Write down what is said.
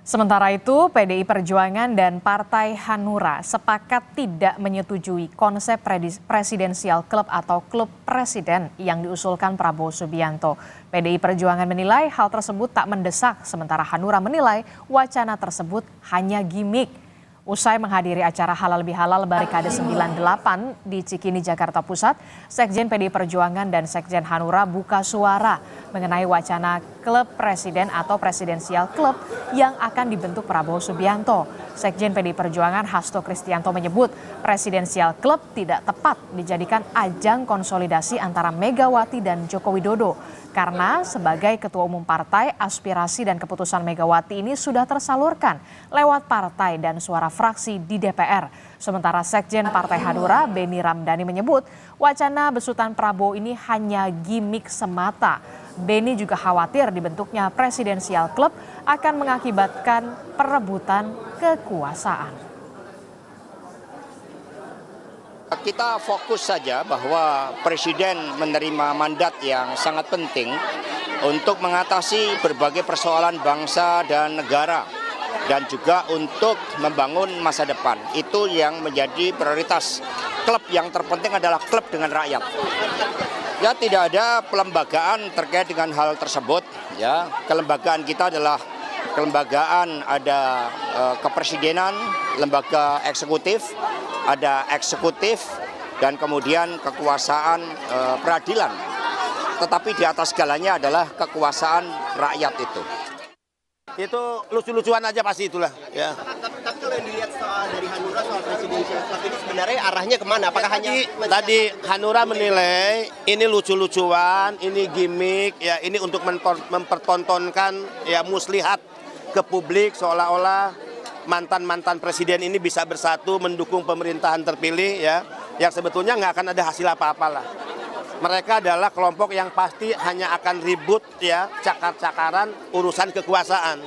Sementara itu, PDI Perjuangan dan Partai Hanura sepakat tidak menyetujui konsep presidensial klub atau klub presiden yang diusulkan Prabowo Subianto. PDI Perjuangan menilai hal tersebut tak mendesak, sementara Hanura menilai wacana tersebut hanya gimmick. Usai menghadiri acara Halal Bihalal Barikade 98 di Cikini, Jakarta Pusat, Sekjen PDI Perjuangan dan Sekjen Hanura buka suara mengenai wacana klub presiden atau presidensial klub yang akan dibentuk Prabowo Subianto. Sekjen PDI Perjuangan Hasto Kristianto menyebut presidensial klub tidak tepat dijadikan ajang konsolidasi antara Megawati dan Joko Widodo. Karena sebagai ketua umum partai, aspirasi dan keputusan Megawati ini sudah tersalurkan lewat partai dan suara fraksi di DPR. Sementara Sekjen Partai Hanura, Beni Ramdhani menyebut wacana besutan Prabowo ini hanya gimmick semata. Beni juga khawatir dibentuknya presidensial klub akan mengakibatkan perebutan kekuasaan. Kita fokus saja bahwa Presiden menerima mandat yang sangat penting untuk mengatasi berbagai persoalan bangsa dan negara dan juga untuk membangun masa depan. Itu yang menjadi prioritas. Klub yang terpenting adalah klub dengan rakyat. Ya, tidak ada pelembagaan terkait dengan hal tersebut. Ya, kelembagaan kita adalah kelembagaan ada kepresidenan, lembaga eksekutif, ada eksekutif, dan kemudian kekuasaan peradilan. Tetapi di atas segalanya adalah kekuasaan rakyat itu. Itu lucu-lucuan aja pasti itulah. Ya. Tapi kalau yang dilihat dari Hanura soal presidensial club ini sebenarnya arahnya kemana? Apakah Tadi Hanura menilai ini lucu-lucuan, ini gimmick, ya ini untuk mempertontonkan ya muslihat ke publik seolah-olah mantan-mantan presiden ini bisa bersatu mendukung pemerintahan terpilih ya, yang sebetulnya nggak akan ada hasil apa-apa lah. Mereka adalah kelompok yang pasti hanya akan ribut ya, cakar-cakaran urusan kekuasaan.